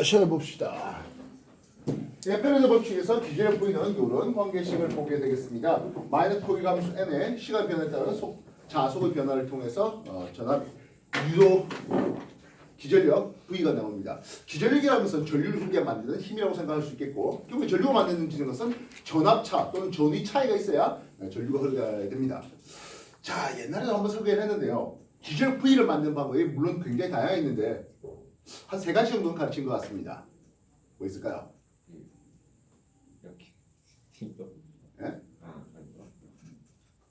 자, 시작해 봅시다. 페레드 법칙에서 기준에 보이는 이런 관계식을 보게 되겠습니다. 마이너스 포기 함수 n의 시간 변화에 따른 자속의 변화를 통해서 전압 유도 기전력 V가 나옵니다. 기전력이라는 것은 전류를 흐르게 만드는 힘이라고 생각할 수 있겠고, 결국 전류가 만드는 것은 전압차 또는 전위 차이가 있어야 전류가 흐르게 됩니다. 자, 옛날에도 한번 설계를 했는데요. 기전력 V를 만드는 방법이 물론 굉장히 다양했는데 한 3가지 정도는 가르친 것 같습니다. 뭐 있을까요? 이렇게 예?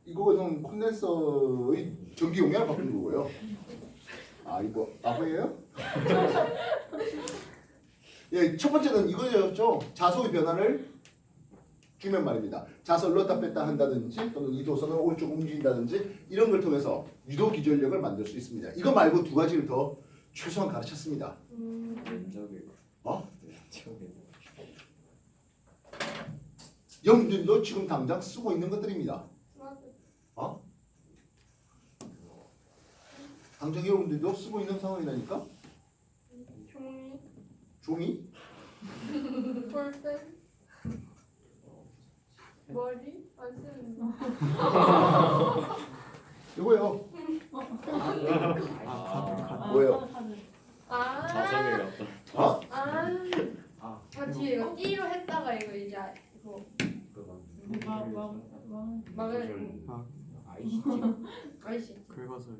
이거는 콘덴서의 전기 용량을 바꾸는 거고요. 아, 이거 아버예요? 예, 첫 번째는 이거였죠. 자속의 변화를 주면 말입니다. 자석을 넣었다 뺐다 한다든지 또는 이 도선을 오른쪽 움직인다든지 이런 걸 통해서 유도 기전력을 만들 수 있습니다. 이거 말고 2가지를 더 최소한 가르쳤습니다. 여러분들도 지금 당장 쓰고 있는 것들입니다. 당장 여러분들도 쓰고 있는 상황이라니까? 종이? 볼펜? 머리? 안 쓰는 거. 이거요. 뭐예요? 뒤에 이거 띠로 했다가 이거 이제 이거 막을 아이씨. 긁어서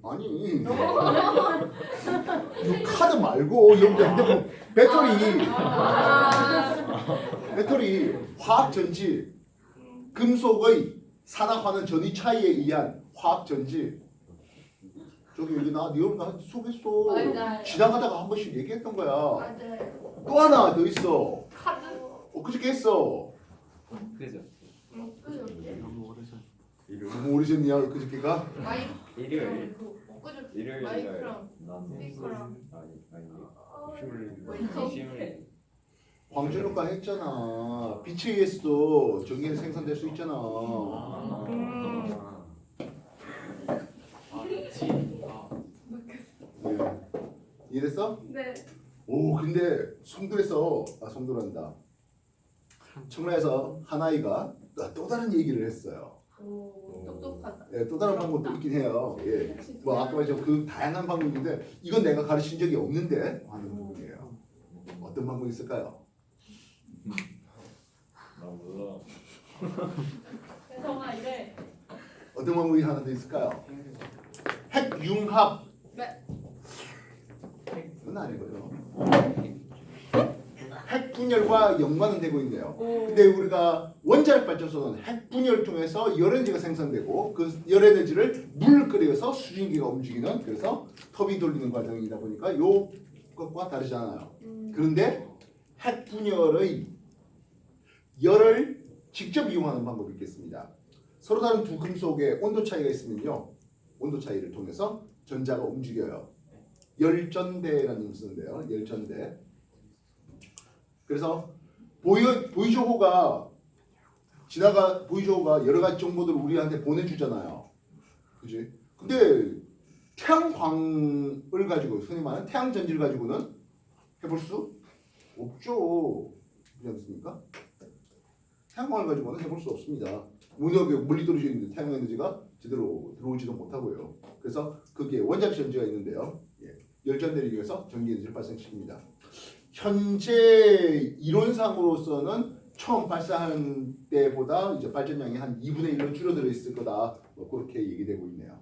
아니. 이 카드 말고 여러분들 핸드폰 배터리 화학 전지 금속의 산화하는 전위 차이에 의한 화학 전지. 저기 여기 나 여러분 속했어. 맞아요. 지나가다가 한 번씩 얘기했던 거야. 맞아요. 또 하나 더 있어. 카드. 그저께 했어. 그죠? 너무 오래전. 너무 오래전이야 그저께가. 일요일 일요일이라 마이크랑 스피커랑 시뮬레이션 광준호가 했잖아. 빛에 의해서도 전기는 생산될 수 있잖아. 네. 이해됐어? 네. 오, 근데 송도란다. 청라에서 한 아이가 또 다른 얘기를 했어요. 오, 똑똑하다. 예, 또 다른 방법도 있긴 해요. 예. 뭐 아까 말했죠 그 다양한 방법인데 이건 내가 가르친 적이 없는데 하는 부분이에요. 어떤 방법이 있을까요? 나 몰라. 혜성아 이래. 어떤 방법이 하나 더 있을까요? 핵융합. 네. 그건 아니고요. 핵분열과 연관은 되고 있네요. 근데 우리가 원자력 발전소는 핵분열을 통해서 열에너지가 생산되고 그 열에너지를 물을 끓여서 수증기가 움직이는 그래서 터빈 돌리는 과정이다 보니까 요 것과 다르잖아요. 그런데 핵분열의 열을 직접 이용하는 방법이 있겠습니다. 서로 다른 두 금속의 온도 차이가 있으면요. 온도 차이를 통해서 전자가 움직여요. 열전대라는 걸 쓰는데요. 열전대. 그래서 보이저호가 여러 가지 정보들을 우리한테 보내주잖아요. 그지? 근데 태양광을 가지고 흔히 말하는 태양전지를 가지고는 해볼 수 없죠. 그렇지 않습니까? 태양광을 가지고는 해볼 수 없습니다. 무너게 멀리 떨어져 있는데 태양 에너지가 제대로 들어오지도 못하고요. 그래서 거기에 원자력 전지가 있는데요. 예. 열전대를 이용해서 전기 에너지를 발생시킵니다. 현재 이론상으로서는 처음 발사하는 때보다 이제 발전량이 한 2분의 1로 줄어들어 있을 거다. 뭐 그렇게 얘기되고 있네요.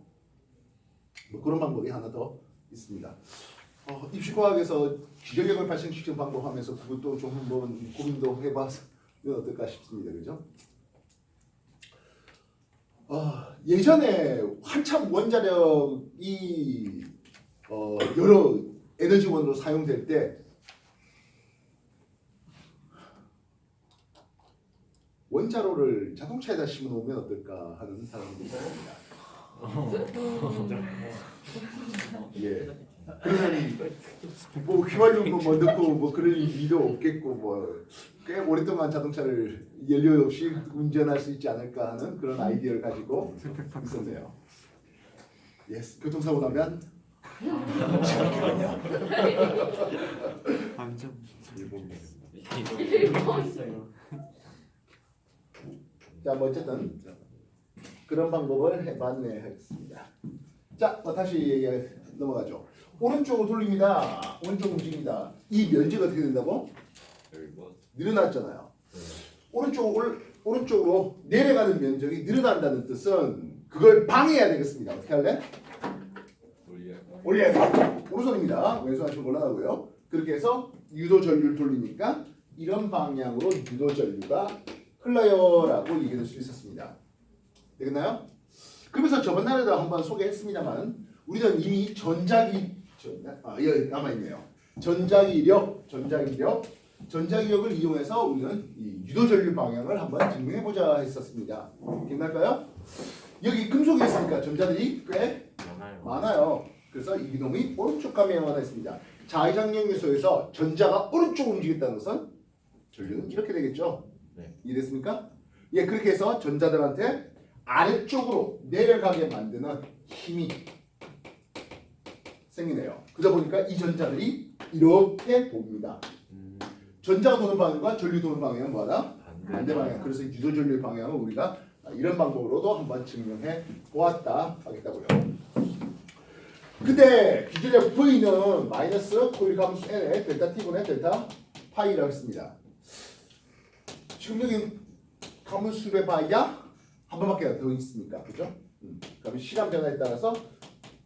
뭐 그런 방법이 하나 더 있습니다. 입시과학에서 기전력을 발생시키는 방법 하면서 그것도 좀 한번 고민도 해봐면 어떨까 싶습니다. 그죠? 예전에 한참 원자력이 여러 에너지원으로 사용될 때 원자로를 자동차에다 심어놓으면 어떨까 하는 사람들이 있습니다. 예. 그러면 뭐 휘발유도 뭐 넣고 뭐 그럴 일도 없겠고 뭐 꽤 오랫동안 자동차를 연료 없이 운전할 수 있지 않을까 하는 그런 아이디어를 가지고 있었네요. 예, 교통사고 나면 완전 일본 일본. 있어요. 자, 뭐 어쨌든 그런 방법을 해봤네 하겠습니다. 자, 다시 넘어가죠. 오른쪽으로 돌립니다. 오른쪽 움직입니다. 이 면적이 어떻게 된다고? 일본. 늘어났잖아요. 오른쪽으로 내려가는 면적이 늘어난다는 뜻은 그걸 방해해야 되겠습니다. 어떻게 할래? 올려. 올려야 돼. 오른손입니다. 왼손 하시면 곤란하고요. 그렇게 해서 유도 전류를 돌리니까 이런 방향으로 유도 전류가 흘러요라고 얘기할 수 있었습니다. 되겠나요? 그러면서 저번 날에도 한번 소개했습니다만 우리는 이미 여기 남아있네요. 전자기력을 이용해서 우리는 이 유도전류 방향을 한번 증명해보자 했었습니다. 기억날까요? 여기 금속이 있으니까 전자들이 꽤 많아요. 그래서 이 기동이 오른쪽 방향으로 했습니다. 자의장력 요소에서 전자가 오른쪽으로 움직였다는 것은 전류는 이렇게 되겠죠. 네. 이해됐습니까? 예, 그렇게 해서 전자들한테 아래쪽으로 내려가게 만드는 힘이 생기네요. 그러다 보니까 이 전자들이 이렇게 돕니다. 전자가 도는 방향과 전류 도는 방향은 뭐하다? 반대 방향. 그래서 유도 전류 방향을 우리가 이런 방법으로도 한번 증명해 보았다 하겠다고요. 근데 기준의 V는 마이너스 코일 감수 N의 델타 T분의 델타 파이라고 했습니다. 지금 여기 가문수의 바이야 한 번밖에 더 있습니까? 그죠? 그러면 시간 변화에 따라서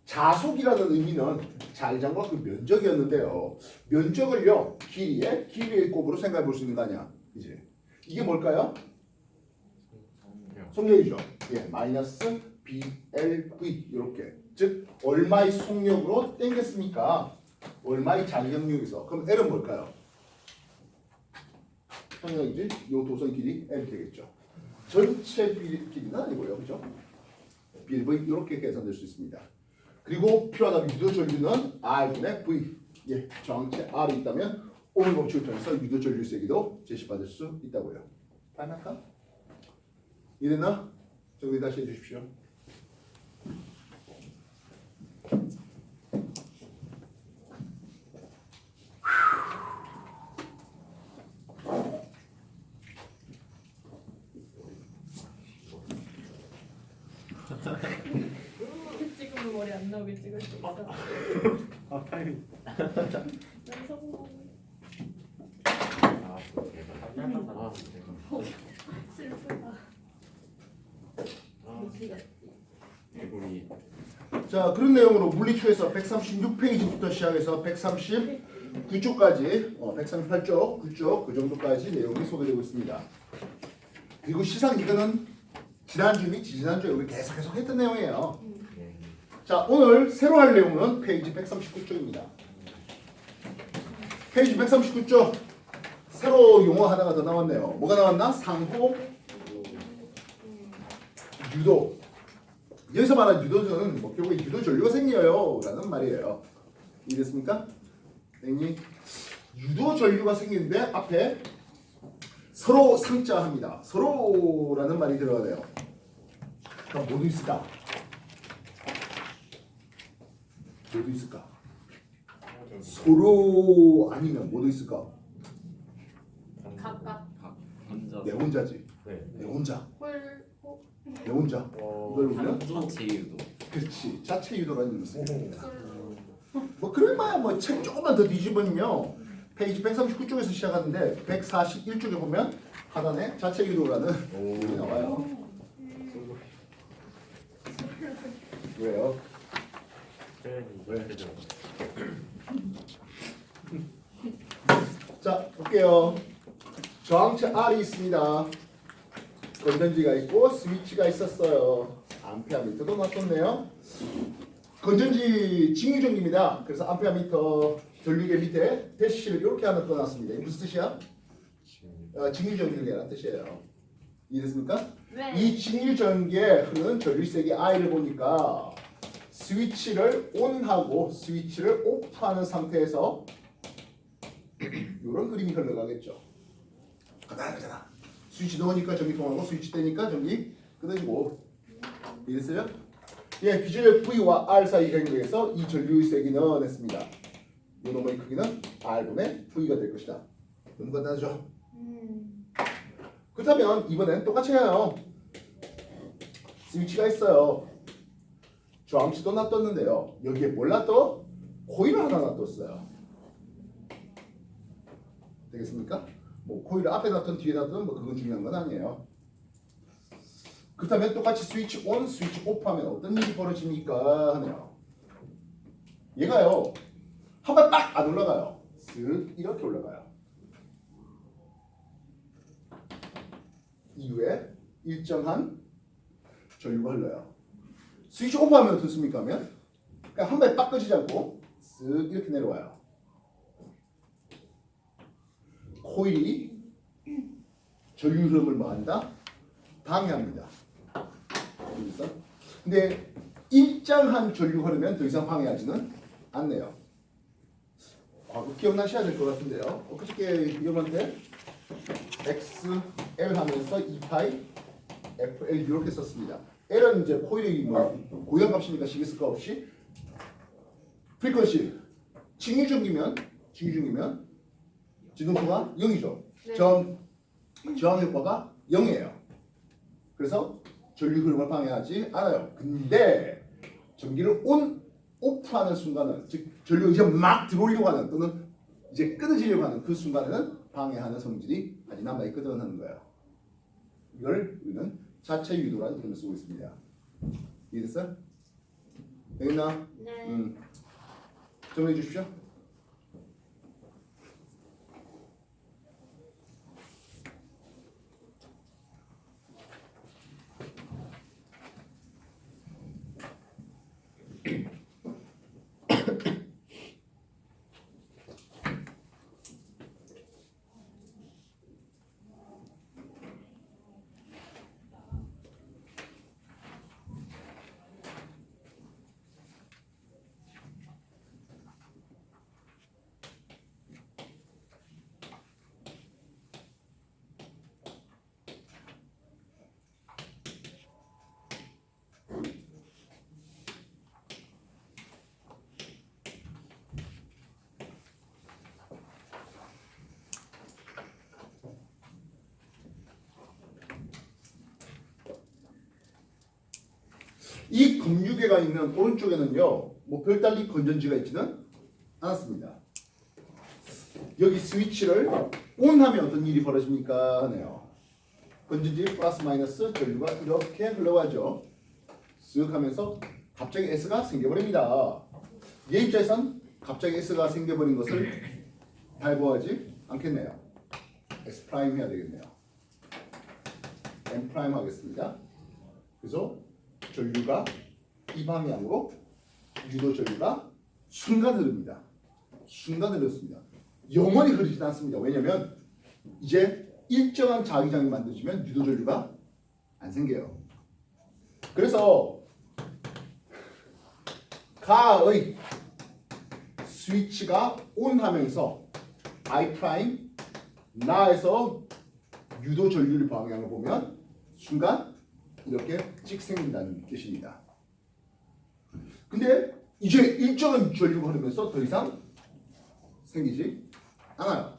자속이라는 의미는 자의장과 그 면적이었는데요. 면적을요 길이의 곱으로 생각해 볼 수 있는 거 아니야? 이제 이게 뭘까요? 속력이죠. 예, 마이너스 BLV 이렇게 즉 얼마의 속력으로 당겼습니까? 얼마의 자기력력에서 그럼 L은 뭘까요? 평형이지. 요 도선 길이 L 되겠죠. 전체 길이는 아니고요, 그죠? BLV 이렇게 계산될 수 있습니다. 그리고 필요하다면 유도 전류는 R분의 V. 예, 정체 R이 있다면 오물 법칙을 통해서 유도 전류 세기도 제시받을 수 있다고요. 파이나카? 이랬나? 정리 다시 해주십시오. 찍으면 머리 안 나오게 찍을 수 있어. 아 타이밍. 난 성공. 슬프다. 일본이 자, 그런 내용으로 물리초에서 136페이지부터 시작해서 139쪽까지 138쪽, 9쪽 그 정도까지 내용이 소개되고 있습니다. 그리고 시상 이거는 지난주 및 지지난주에 우리 계속 했던 내용이에요. 자, 오늘 새로 할 내용은 페이지 139쪽입니다. 페이지 139쪽 새로 용어 하나가 더 나왔네요. 뭐가 나왔나? 상호 유도. 여기서 말하는 유도는 뭐 결국에 유도 전류가 생겨요 라는 말이에요. 이해됐습니까? 땡이 유도 전류가 생기는데 앞에 서로 상자합니다. 서로라는 말이 들어가네요. 그럼 뭐도 있을까? 뭐도 있을까? 서로 아니면 뭐도 있을까? 각각 혼자. 내 혼자지. 네. 내 혼자. 홀. 내 혼자. 이걸 보면 자체 유도. 그렇지. 자체 유도라는 뜻이 뭐 그럴만야 뭐 책 조금만 더 뒤집으면요 페이지 139쪽에서 시작하는데 141쪽에 보면 하단에 자체 유도라는 글이 나와요. 왜요? 왜? 자 볼게요. 저항체 R이 있습니다. 건전지가 있고 스위치가 있었어요. 암페어미터도 놔뒀네요. 건전지 징유전기입니다. 그래서 암페어미터 전류계 밑에 대시를 이렇게 하나 떠났습니다. 이게 무슨 뜻이야? 징유전기라는 뜻이에요. 이해됐습니까? 네. 이 징유전기에 흐르는 전류세기 I를 보니까 스위치를 ON하고 스위치를 OFF하는 상태에서 이런 그림이 흘러가겠죠. 간단하잖아. 스위치 넣으니까 전기 통하고 스위치 떼니까 전기 끊어지고. 이해됐어요? 예, 기존의 V와 R 사이 간격에서 이 전류의 세기는 했습니다. 이놈의 크기는 R분의 V가 될 것이다. 너무 간단하죠? 그렇다면 이번엔 똑같이 해요. 스위치가 있어요. 저항치도 놔뒀는데요. 여기에 뭘 놔둬? 코일을 하나 놔뒀어요. 되겠습니까? 뭐 코일을 앞에 놔둔 뒤에 놔둔 뭐 그건 중요한 건 아니에요. 그렇다면 똑같이 스위치 온, 스위치 오프 하면 어떤 일이 벌어집니까? 하네요. 얘가요. 한 번 딱 안 올라가요. 쓱 이렇게 올라가요. 이후에 일정한 전류가 흘러요. 스위치 오프하면 어떻습니까? 하면 그냥 한 번에 빡 꺼지지 않고 쓱 이렇게 내려와요. 코일이 전류 흐름을 뭐 한다? 방해합니다. 그래서 근데 일정한 전류 흐르면 더 이상 방해하지는 않네요. 과거 기억나셔야 될 것 같은데요. 엊그저께 이형한테 XL 하면서 2파이 FL 이렇게 썼습니다. L은 이제 코일이 뭐 고정값이니까 신경 쓸 거 없이 프리퀀시 직류중이면 지동수가 0이죠. 네. 저항 효과가 0이에요. 그래서 전류 흐름을 방해하지 않아요. 근데 전기를 오프하는 순간은 즉 전류가 이제 막 들어오려고 하는 또는 이제 끊어지려고 하는 그 순간에는 방해하는 성질이 아직 남아있거든 하는 거예요. 이걸 우리는 자체 유도라는 표현을 쓰고 있습니다. 이해됐어? 되겠나? 네. 정리해 주십시오. 이 금유계가 있는 오른쪽에는요, 뭐 별달리 건전지가 있지는 않았습니다. 여기 스위치를 ON하면 어떤 일이 벌어집니까? 하네요. 건전지 플러스 마이너스 전류가 이렇게 흘러가죠. 쓱 하면서 갑자기 S가 생겨버립니다. 얘 입장에선 갑자기 S가 생겨버린 것을 발부하지 않겠네요. S 프라임 해야 되겠네요. M 프라임 하겠습니다. 그래서 전류가 이 방향으로 유도 전류가 순간 흐릅니다. 순간 흐르습니다. 영원히 흐르지 않습니다. 왜냐하면 이제 일정한 자기장이 만들어지면 유도 전류가 안 생겨요. 그래서 가의 스위치가 ON하면서 I 프라임 나에서 유도 전류의 방향을 보면 순간 이렇게 찍 생긴다는 뜻입니다. 근데 이제 일정한 전류가 흐르면서 더 이상 생기지 않아요.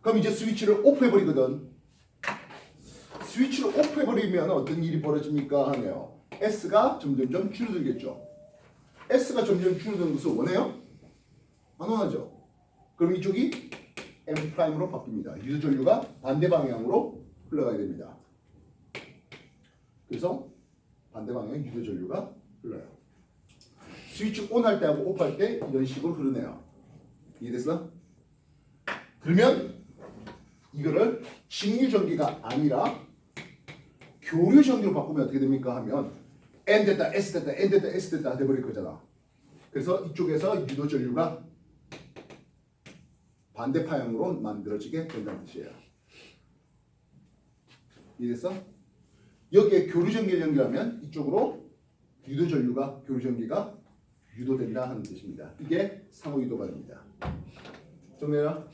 그럼 이제 스위치를 오프해버리거든. 스위치를 오프해버리면 어떤 일이 벌어집니까? 하네요. S가 점점점 줄어들겠죠. S가 점점 줄어드는 것을 원해요? 안 원하죠. 그럼 이쪽이 M''으로 바뀝니다. 유도 전류가 반대 방향으로 흘러가야 됩니다. 그래서 반대 방향에 유도 전류가 흘러요. 스위치 온 할 때하고 오프 할 때 이런 식으로 흐르네요. 이해됐어? 그러면 이거를 직류 전기가 아니라 교류 전기로 바꾸면 어떻게 됩니까? 하면 N 됐다 S 됐다 N 됐다 S 됐다 돼버릴 거잖아. 그래서 이쪽에서 유도 전류가 반대 방향으로 만들어지게 된다는 뜻이에요. 이해됐어? 여기에 교류 전기 연결하면 이쪽으로 유도 전류가 교류 전기가 유도된다 하는 뜻입니다. 이게 상호 유도가 됩니다. 정리해라.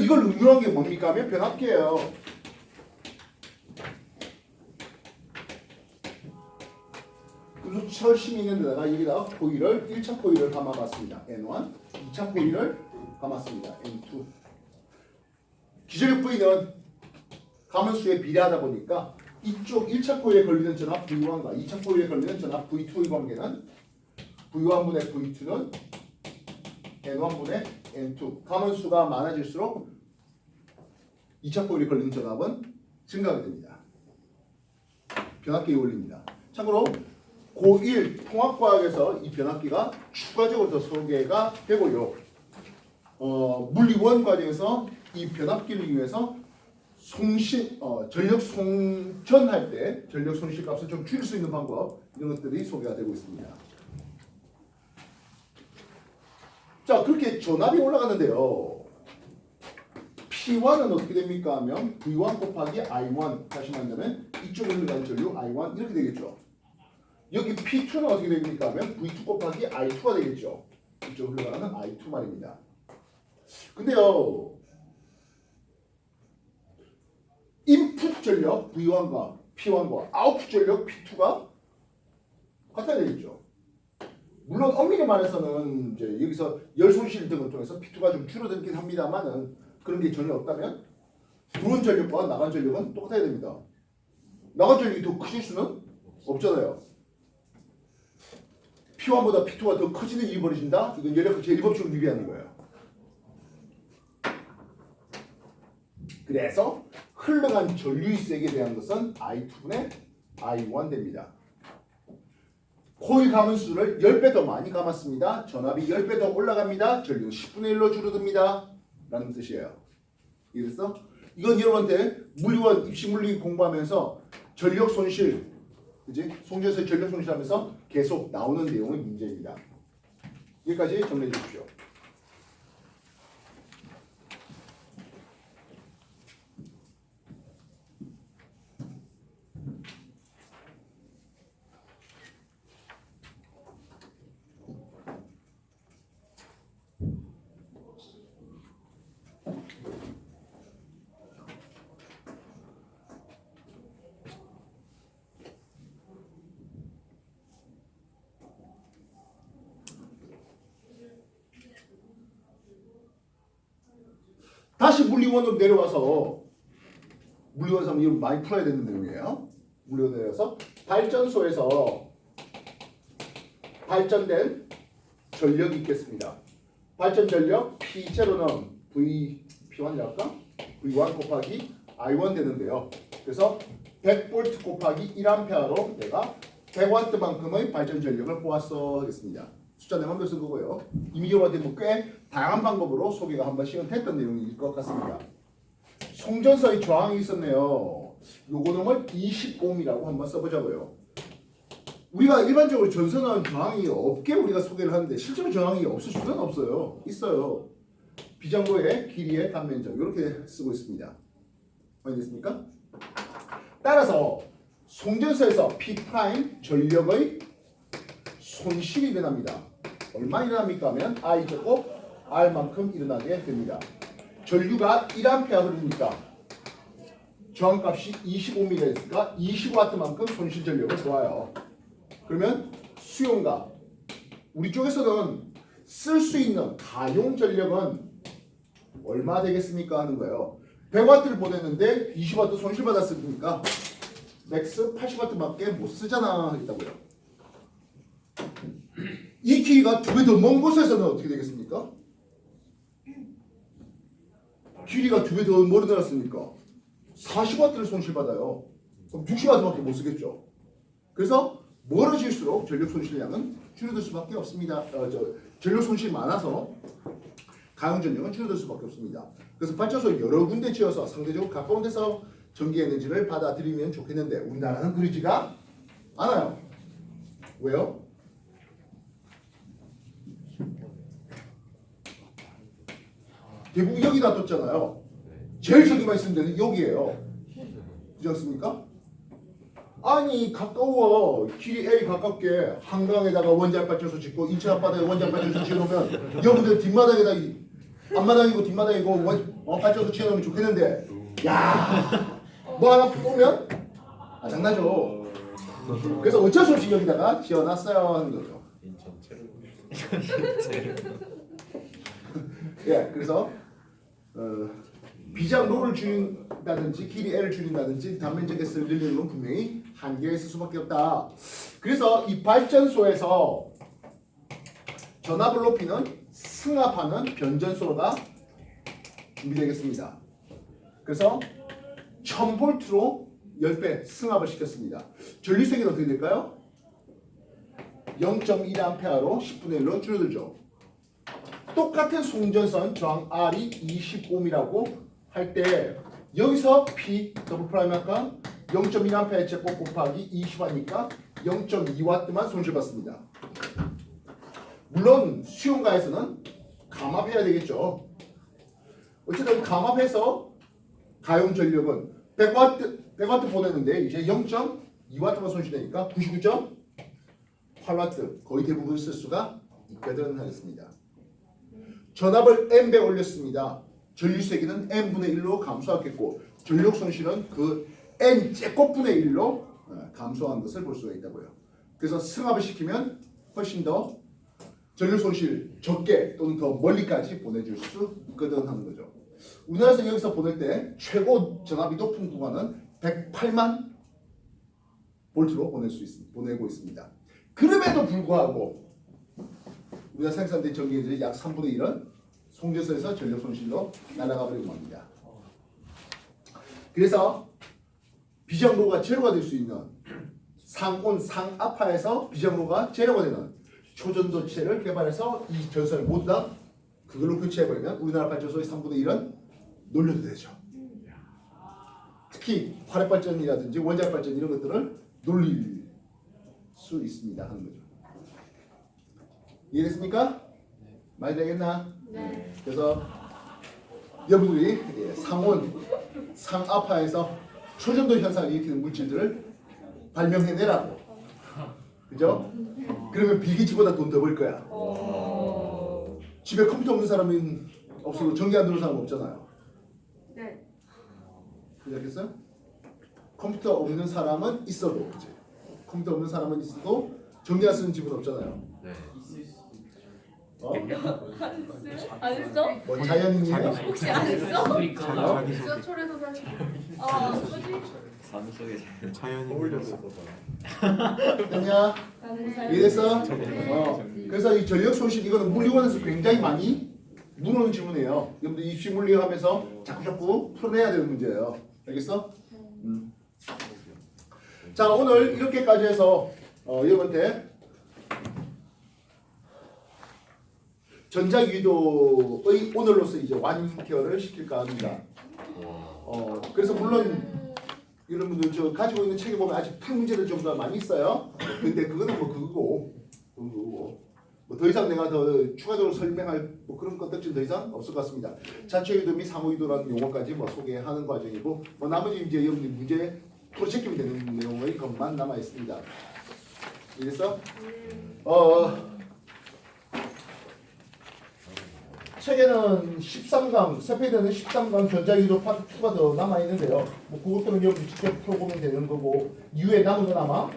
이걸 응용한 게 뭡니까 하면 변압기예요. 그래서 철심이 있는데다가 여기다가 코일을 1차 코일을 감아봤습니다. N1, 2차 코일을 감았습니다. N2. 기존의 V는 가면수에 비례하다 보니까 이쪽 1차 코일에 걸리는 전압 V1과 2차 코일에 걸리는 전압 V2의 관계는 V1분의 V2는 N1분의 N2. 가면수가 많아질수록 2차 코일에 걸리는 전압은 증가하게 됩니다. 변압기의 원리입니다. 참고로 고1 통합과학에서 이 변압기가 추가적으로 더 소개가 되고요. 물리1 과정에서 이 변압기를 이용해서 전력 송전할 때 전력 손실 값을 좀 줄일 수 있는 방법 이런 것들이 소개가 되고 있습니다. 자, 그렇게 전압이 올라가는데요. P1은 어떻게 됩니까 하면 V1 곱하기 I1 다시 말하면 이쪽으로 흘러가는 전류 I1 이렇게 되겠죠. 여기 P2는 어떻게 됩니까 하면 V2 곱하기 I2가 되겠죠. 이쪽으로 흘러가는 I2 말입니다. 근데요. 인풋 전력 V1과 P1과 아웃풋 전력 P2가 같아야 되겠죠. 물론 엄밀히 말해서는 이제 여기서 열 손실 등을 통해서 P2가 좀 줄어들긴 합니다만은 그런 게 전혀 없다면 들어온 전력과 나간 전력은 똑같아야 됩니다. 나간 전력이 더 커질 수는 없잖아요. P1보다 P2가 더 커지는 일이 벌어진다? 이건 연력학 제1법칙을 위배하는 거예요. 그래서 흘러간 전류의 색에 대한 것은 I2분의 I1 됩니다. 코일 감은수를 10배 더 많이 감았습니다. 전압이 10배 더 올라갑니다. 전류는 10분의 1로 줄어듭니다. 라는 뜻이에요. 이해됐어? 이건 여러분한테 물리원 입시물리 공부하면서 전력 손실, 그지? 송전소의 전력 손실하면서 계속 나오는 내용의 문제입니다. 여기까지 정리해 주십시오. 다시 물리원으로 내려와서 물리원 3 이거 많이 풀어야 되는 내용이에요. 물리원 내려와서 발전소에서 발전된 전력이 있겠습니다. 발전 전력 P0는 P1이라 할까? V1 곱하기 I1 되는데요. 그래서 100V 곱하기 1A로 내가 100W만큼의 발전 전력을 보았어 하겠습니다. 숫자 내만 몇 쓴 거고요. 이미 여러분한테 꽤 다양한 방법으로 소개가 한 번씩은 했던 내용일 것 같습니다. 송전소의 저항이 있었네요. 요거 놈을 20ohm이라고 한번 써보자고요. 우리가 일반적으로 전선은 저항이 없게 우리가 소개를 하는데 실제로 저항이 없을 수는 없어요. 있어요. 비장고의 길이의 단면적 이렇게 쓰고 있습니다. 확인됐습니까? 따라서 송전소에서 P' 전력의 손실이 일어납니다. 얼마 일어납니까 하면 I 제곱 R만큼 일어나게 됩니다. 전류가 1A 흐르니까 저항값이 25mm가 있으니까 20W만큼 손실 전력을 보아요. 그러면 수용과 우리 쪽에서는 쓸 수 있는 가용 전력은 얼마 되겠습니까 하는 거예요. 100W를 보냈는데 20W 손실 받았으니까 맥스 80W밖에 못 쓰잖아 했다고요. 이 길이가 2배 더 먼 곳에서는 어떻게 되겠습니까? 길이가 2배 더 멀어졌으니까 40W를 손실받아요. 그럼 60W밖에 못 쓰겠죠. 그래서 멀어질수록 전력 손실량은 줄어들 수밖에 없습니다. 전력 손실이 많아서 가용 전력은 줄어들 수밖에 없습니다. 그래서 발전소 여러 군데 지어서 상대적으로 가까운 데서 전기 에너지를 받아들이면 좋겠는데 우리나라는 그러지가 않아요. 왜요? 대부분 여기다 뒀잖아요. 제일 저기만 있으면 되는 여기에요. 그렇지 않습니까? 아니 가까워. 길이 L 가깝게 한강에다가 원자력발전소 짓고 인천 앞바다에 원자력발전소 지어놓으면 여러분들 뒷마당에다 앞마당이고 뒷마당이고 발전소 지어놓으면 좋겠는데 야, 뭐 하나 오면 장난죠. 그래서 어쩔 수 없이 여기다가 지어놨어요 하는 거죠. 인천 체력. 예, 그래서 비장 로를 줄인다든지 길이 L을 줄인다든지 단면적 S를 늘리는 건 분명히 한계가 있을 수밖에 없다. 그래서 이 발전소에서 전압을 높이는 승합하는 변전소가 준비되겠습니다. 그래서 1000V로 10배 승합을 시켰습니다. 전류세기는 어떻게 될까요? 0.1A로 10분의 1로 줄어들죠. 똑같은 송전선 저항 R이 20ohm이라고 할 때 여기서 P 더블 프라임 아까 0.1A 제곱 곱하기 20 하니까 0.2W만 손실받습니다. 물론 수용가에서는 감압해야 되겠죠. 어쨌든 감압해서 가용 전력은 100W 보내는데 이제 0.2W만 손실되니까 99.8W 거의 대부분 쓸 수가 있거든 하겠습니다. 전압을 n배 올렸습니다. 전류세기는 n분의 1로 감소하겠고 전력 손실은 그 n 제곱분의 1로 감소한 것을 볼 수가 있다고요. 그래서 승합을 시키면 훨씬 더 전력 손실 적게 또는 더 멀리까지 보내줄 수 있거든 하는 거죠. 우리나라에서 여기서 보낼 때 최고 전압이 높은 구간은 108만 볼트로 보내고 있습니다. 그럼에도 불구하고 우리가 생산된 전기의 약 3분의 1은 송전선에서 전력 손실로 날아가 버리고 맙니다. 그래서 비정로가 제로가 될 수 있는 상온 상압하에서 비정로가 제로가 되는 초전도체를 개발해서 이 전선을 모두 다 그걸로 교체해버리면 우리나라 발전소의 3분의 1은 놀려도 되죠. 특히 화력발전이라든지 원자력발전 이런 것들을 놀릴 수 있습니다 하는 거죠. 이해됐습니까? 많이 되겠나? 네. 그래서 여러분들이 상온, 상압하에서 초전도 현상을 일으키는 물질들을 발명해내라고. 그죠? 그러면 빌기치보다 돈 더 벌 거야. 집에 컴퓨터 없는 사람이 없어도 전기 안 들어오는 사람 없잖아요. 네. 그렇겠어요? 컴퓨터 없는 사람은 있어도, 그치? 컴퓨터 없는 사람은 있어도 전기 안 쓰는 집은 없잖아요. 네. 어? 안 했어? 뭐 자연인이에요? 혹시 안 했어? 지하철에서 사는 뭐지? 산 속에 자연이 어울려서 됐냐? 이해됐어? 그래서 이 전력 손실 이거는 물리원에서 굉장히 많이 물어오는 질문이에요. 여러분들 입시 물리하면서 자꾸 풀어내야 되는 문제예요. 알겠어? 자 오늘 이렇게까지 해서 여러분한테 전자유도의 오늘로서 이제 완결을 시킬까 합니다. 그래서 물론 여러분들 저 가지고 있는 책에 보면 아직 풀 문제들 좀 더 많이 있어요. 근데 그거는 뭐 그거고 뭐 더 이상 내가 더 추가적으로 설명할 뭐 그런 것들은 더 이상 없을 것 같습니다. 자체유도 및 상호유도라는 용어까지 뭐 소개하는 과정이고 뭐 나머지 이제 여러분들 문제 프로젝트이 되는 내용의 것만 남아 있습니다. 이래서 책에는 13강, 세페이드는 13강 전자유도 파트 2가 더 남아있는데요. 뭐 그것들은 여러분이 직접 풀어보면 되는 거고 이후에 남은 건 아마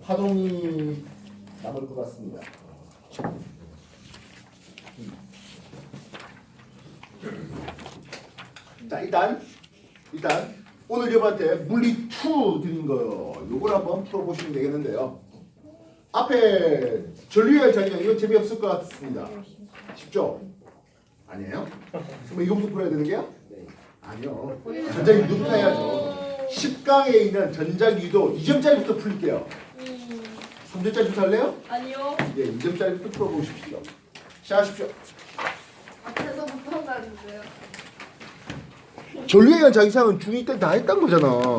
파동이 남을 것 같습니다. 자 일단 오늘 여러분한테 물리 2 드린 거요. 요걸 한번 풀어보시면 되겠는데요. 앞에 전류의 자기장 이건 재미없을 것 같습니다. 쉽죠? 아니에요? 그럼 이거부터 풀어야 되는 게요? 네. 아니요. 전자유도부터 해야죠. 10강에 있는 전자유도 2점짜리부터 풀게요. 3점짜리부터 할래요? 아니요. 예, 2점짜리부터 풀어보십시오. 시작하십시오. 앞에서부터 가주세요. 전류의 자기장은 중2 때 다 했던 거잖아.